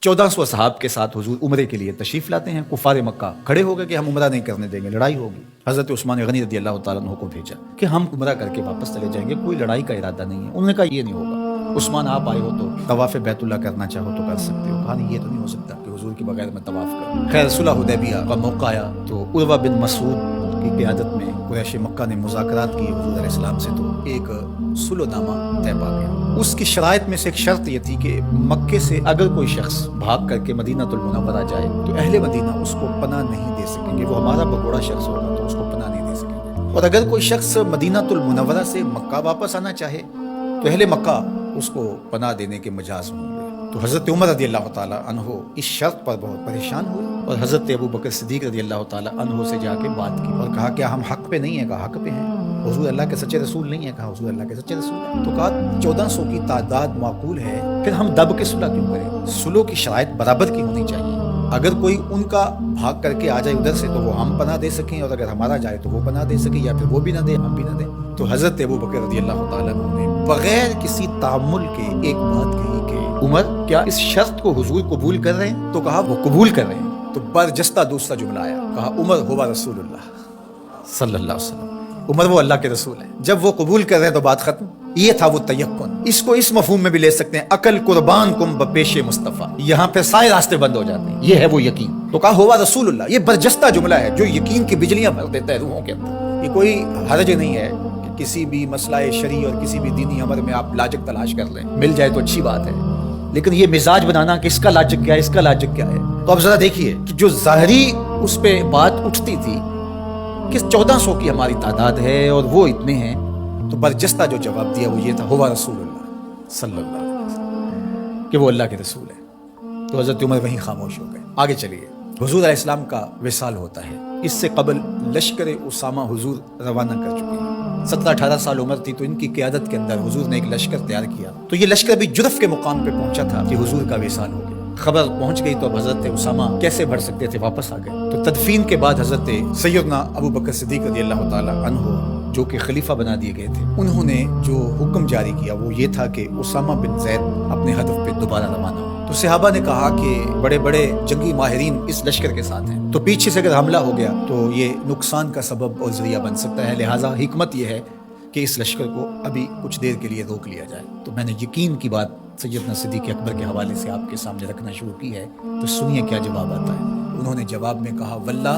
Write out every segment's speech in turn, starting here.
1400 صحاب کے ساتھ حضور عمرے کے لیے تشریف لاتے ہیں. کفار مکہ کھڑے ہو گئے کہ ہم عمرہ نہیں کرنے دیں گے، لڑائی ہوگی. حضرت عثمان غنی رضی اللہ تعالیٰ عنہ کو بھیجا کہ ہم عمرہ کر کے واپس چلے جائیں گے، کوئی لڑائی کا ارادہ نہیں ہے. انہوں نے کہا یہ نہیں ہوگا. عثمان آپ آئے ہو تو طواف بیت اللہ کرنا چاہو تو کر سکتے ہو. کہا نہیں، یہ تو نہیں ہو سکتا کہ حضور کے بغیر میں طواف کروں. خیر صلح حدیبیہ کا موقع آیا تو عروہ بن مسعود کی قیادت میں قریش مکہ نے مذاکرات کی حضور علیہ السلام سے، تو ایک صلح نامہ طے پا گیا. اس کی شرائط میں سے ایک شرط یہ تھی کہ مکے سے اگر کوئی شخص بھاگ کر کے مدینہ المنورہ جائے تو اہل مدینہ اس کو پناہ نہیں دے سکیں گے. وہ ہمارا بگوڑا شخص ہوگا تو اس کو پناہ نہیں دے سکیں گے. اور اگر کوئی شخص مدینہ المنورہ سے مکہ واپس آنا چاہے تو اہل مکہ اس کو پناہ دینے کے مجاز ہوں گے. تو حضرت عمر رضی اللہ تعالیٰ عنہ اس شرط پر بہت پریشان ہوئے اور حضرت ابو بکر صدیق رضی اللہ تعالیٰ عنہ سے جا کے بات کی اور کہا کیا ہم حق پہ نہیں ہیں؟ کہا حق پہ ہیں. حضور اللہ کے سچے رسول نہیں ہیں؟ کہا حضور اللہ کے سچے رسول ہیں. تو کہا 1400 کی تعداد معقول ہے، پھر ہم دب کے صلح کیوں کریں؟ صلح کی شرائط برابر کی ہونی چاہیے. اگر کوئی ان کا بھاگ کر کے آ جائے ادھر سے تو وہ ہم پناہ دے سکیں، اور اگر ہمارا جائے تو وہ پناہ دے سکیں، یا پھر وہ بھی نہ دے ہم بھی نہ دیں. تو حضرت ابو بکر رضی اللہ تعالیٰ عنہ نے بغیر کسی تعامل کے ایک بات کہی کہ عمر کیا اس شرط کو حضور قبول کر رہے ہیں؟ تو کہا وہ قبول کر رہے ہیں. تو برجستہ دوسرا جملہ آیا، کہا عمر ہوا رسول اللہ صلی اللہ علیہ وسلم. عمر وہ اللہ کے رسول ہیں. جب وہ قبول کر رہے ہیں تو بات ختم. یہ تھا وہ تیقن. اس کو اس مفہوم میں بھی لے سکتے ہیں، عقل قربان کم بپیش مصطفیٰ. یہاں پہ سارے راستے بند ہو جاتے ہیں. یہ ہے وہ یقین. تو کہا ہوا رسول اللہ. یہ برجستہ جملہ ہے جو یقین کی بجلیاں بھر دیتا ہے روحوں کے اندر. یہ کوئی حرج نہیں ہے کہ کسی بھی مسئلہ شرعی اور کسی بھی دینی امر میں آپ لاجک تلاش کر لیں، مل جائے تو اچھی بات ہے. لیکن یہ مزاج بنانا کہ اس کا لاجک کیا ہے، اس کا لاجک کیا ہے. تو اب ذرا دیکھیے کہ جو ظاہری اس پہ بات اٹھتی تھی کہ 1400 کی ہماری تعداد ہے اور وہ اتنے ہیں، تو برجستہ جو جواب دیا وہ یہ تھا ہوا رسول اللہ صلی اللہ علیہ وسلم، کہ وہ اللہ کے رسول ہے. تو حضرت عمر وہیں خاموش ہو گئے. آگے چلیے. حضور علیہ السلام کا وصال ہوتا ہے. اس سے قبل لشکر اسامہ حضور روانہ کر چکے ہیں. 17-18 سال عمر تھی تو ان کی قیادت کے اندر حضور نے ایک لشکر تیار کیا. تو یہ لشکر بھی جرف کے مقام پہ پہنچا تھا کہ حضور کا وصال ہو گیا. خبر پہنچ گئی تو اب حضرت اسامہ کیسے بڑھ سکتے تھے، واپس آ گئے. تو تدفین کے بعد حضرت سیدنا ابو بکر صدیق رضی اللہ تعالیٰ عنہ جو کہ خلیفہ بنا دیے گئے تھے، انہوں نے جو حکم جاری کیا وہ یہ تھا کہ اسامہ بن زید اپنے ہدف پہ دوبارہ روانہ ہو. تو صحابہ نے کہا کہ بڑے بڑے جنگی ماہرین اس لشکر کے ساتھ ہیں، تو پیچھے سے اگر حملہ ہو گیا تو یہ نقصان کا سبب اور ذریعہ بن سکتا ہے. لہٰذا حکمت یہ ہے کہ اس لشکر کو ابھی کچھ دیر کے لیے روک لیا جائے. تو میں نے یقین کی بات سیدنا صدیق اکبر کے حوالے سے آپ کے سامنے رکھنا شروع کی ہے. تو سنیے کیا جواب آتا ہے. انہوں نے جواب میں کہا واللہ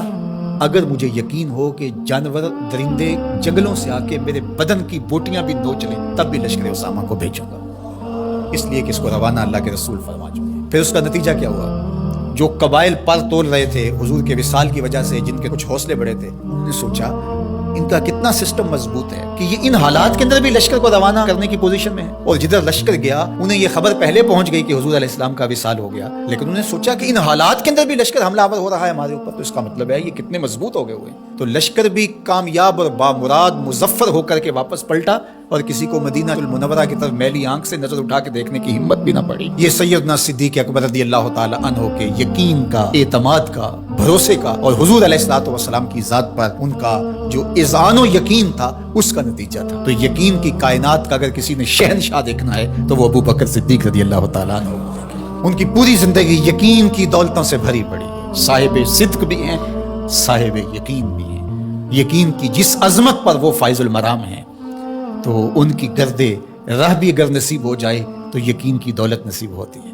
اگر مجھے یقین ہو کہ جانور درندے جنگلوں سے آ کے میرے بدن کی بوٹیاں بھی نوچ لیں تب بھی لشکر اسامہ کو بھیجوں گا، اس لیے کہ اس کو روانہ اللہ کے رسول فرما چکے. پھر اس کا نتیجہ کیا ہوا؟ جو قبائل پر تول رہے تھے حضور کے وصال کی وجہ سے، جن کے کچھ حوصلے بڑے تھے، انہوں نے سوچا ان کا کتنا سسٹم مضبوط ہے کہ یہ ان حالات کے اندر بھی لشکر کو روانہ کرنے کی پوزیشن میں ہے. اور جدھر لشکر گیا انہیں یہ خبر پہلے پہنچ گئی کہ حضور علیہ السلام کا وصال ہو گیا، لیکن انہوں نے سوچا کہ ان حالات کے اندر بھی لشکر حملہ آور ہو رہا ہے ہمارے اوپر، تو اس کا مطلب ہے یہ کتنے مضبوط ہو گئے ہوئے. تو لشکر بھی کامیاب اور بامراد مظفر ہو کر کے واپس پلٹا، اور کسی کو مدینہ المنورہ کی طرف میلی آنکھ سے نظر اٹھا کے دیکھنے کی ہمت بھی نہ پڑی. یہ سیدنا صدیق اکبر رضی اللہ تعالی عنہ کے یقین کا، اعتماد کا، بھروسے کا، اور حضور علیہ الصلوۃ والسلام کی ذات پر ان کا جو اذعان و یقین تھا اس کا نتیجہ تھا. تو یقین کی کائنات کا اگر کسی نے شہنشاہ دیکھنا ہے تو وہ ابو بکر صدیق رضی اللہ تعالیٰ عنہ. ان کی پوری زندگی یقین کی دولتوں سے بھری پڑی ہے. صاحب صدق بھی ہیں، صاحب یقین بھی ہیں. یقین کی جس عظمت پر وہ فائز المرام ہیں، تو ان کی گردے راہ بھی اگر نصیب ہو جائے تو یقین کی دولت نصیب ہوتی ہے.